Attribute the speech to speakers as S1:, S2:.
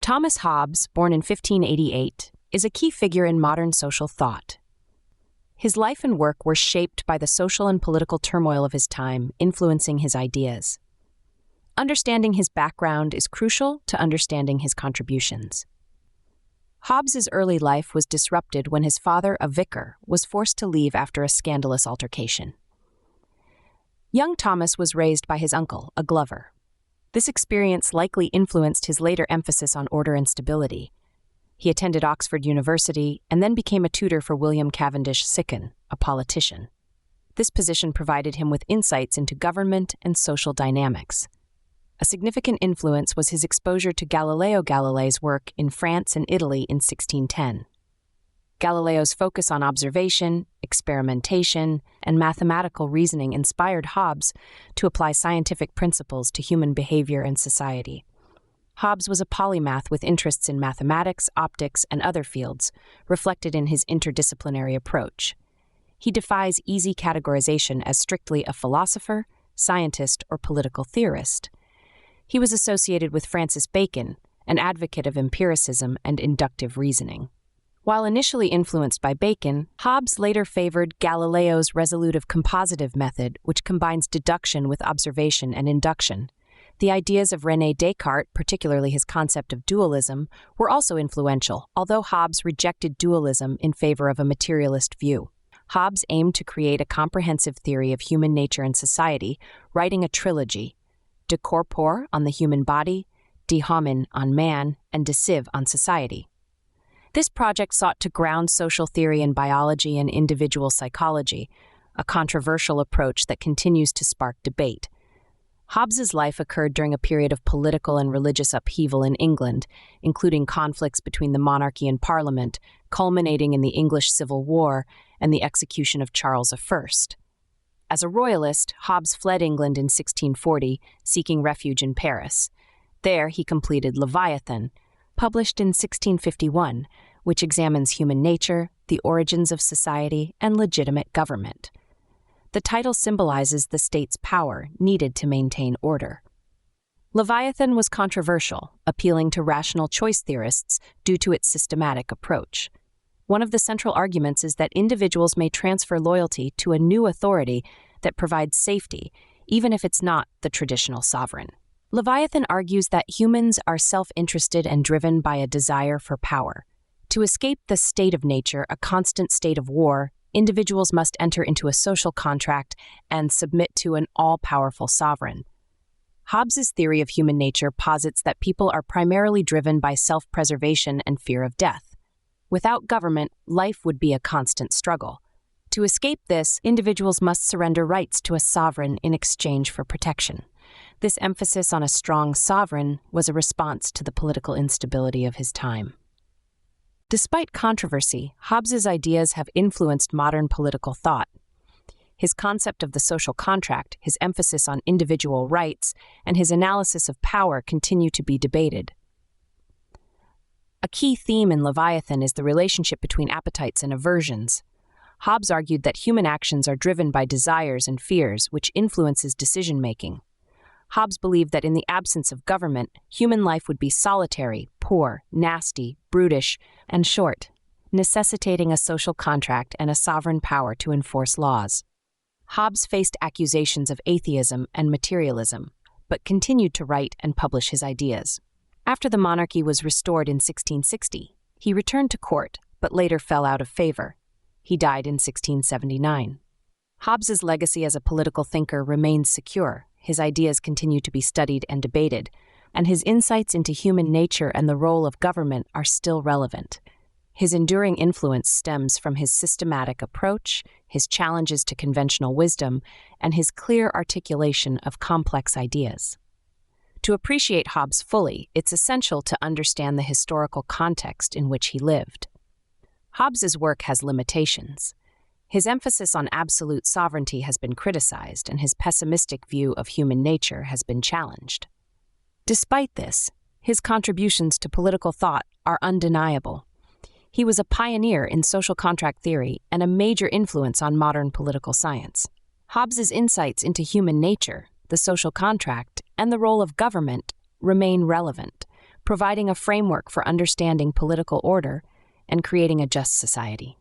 S1: Thomas Hobbes, born in 1588, is a key figure in modern social thought. His life and work were shaped by the social and political turmoil of his time, influencing his ideas. Understanding his background is crucial to understanding his contributions. Hobbes's early life was disrupted when his father, a vicar, was forced to leave after a scandalous altercation. Young Thomas was raised by his uncle, a glover. This experience likely influenced his later emphasis on order and stability. He attended Oxford University and then became a tutor for William Cavendish Sycan, a politician. This position provided him with insights into government and social dynamics. A significant influence was his exposure to Galileo Galilei's work in France and Italy in 1610. Galileo's focus on observation, experimentation, and mathematical reasoning inspired Hobbes to apply scientific principles to human behavior and society. Hobbes was a polymath with interests in mathematics, optics, and other fields, reflected in his interdisciplinary approach. He defies easy categorization as strictly a philosopher, scientist, or political theorist. He was associated with Francis Bacon, an advocate of empiricism and inductive reasoning. While initially influenced by Bacon, Hobbes later favored Galileo's resolutive compositive method, which combines deduction with observation and induction. The ideas of René Descartes, particularly his concept of dualism, were also influential, although Hobbes rejected dualism in favor of a materialist view. Hobbes aimed to create a comprehensive theory of human nature and society, writing a trilogy: De corpore on the human body, De homine on man, and De civ on society. This project sought to ground social theory in biology and individual psychology, a controversial approach that continues to spark debate. Hobbes's life occurred during a period of political and religious upheaval in England, including conflicts between the monarchy and Parliament, culminating in the English Civil War and the execution of Charles I. As a royalist, Hobbes fled England in 1640, seeking refuge in Paris. There, he completed Leviathan, published in 1651, which examines human nature, the origins of society, and legitimate government. The title symbolizes the state's power needed to maintain order. Leviathan was controversial, appealing to rational choice theorists due to its systematic approach. One of the central arguments is that individuals may transfer loyalty to a new authority that provides safety, even if it's not the traditional sovereign. Leviathan argues that humans are self-interested and driven by a desire for power. To escape the state of nature, a constant state of war, individuals must enter into a social contract and submit to an all-powerful sovereign. Hobbes's theory of human nature posits that people are primarily driven by self-preservation and fear of death. Without government, life would be a constant struggle. To escape this, individuals must surrender rights to a sovereign in exchange for protection. This emphasis on a strong sovereign was a response to the political instability of his time. Despite controversy, Hobbes's ideas have influenced modern political thought. His concept of the social contract, his emphasis on individual rights, and his analysis of power continue to be debated. A key theme in Leviathan is the relationship between appetites and aversions. Hobbes argued that human actions are driven by desires and fears, which influences decision-making. Hobbes believed that in the absence of government, human life would be solitary, poor, nasty, brutish, and short, necessitating a social contract and a sovereign power to enforce laws. Hobbes faced accusations of atheism and materialism, but continued to write and publish his ideas. After the monarchy was restored in 1660, he returned to court, but later fell out of favor. He died in 1679. Hobbes's legacy as a political thinker remains secure. His ideas continue to be studied and debated, and his insights into human nature and the role of government are still relevant. His enduring influence stems from his systematic approach, his challenges to conventional wisdom, and his clear articulation of complex ideas. To appreciate Hobbes fully, it's essential to understand the historical context in which he lived. Hobbes's work has limitations. His emphasis on absolute sovereignty has been criticized, and his pessimistic view of human nature has been challenged. Despite this, his contributions to political thought are undeniable. He was a pioneer in social contract theory and a major influence on modern political science. Hobbes's insights into human nature, the social contract, and the role of government remain relevant, providing a framework for understanding political order and creating a just society.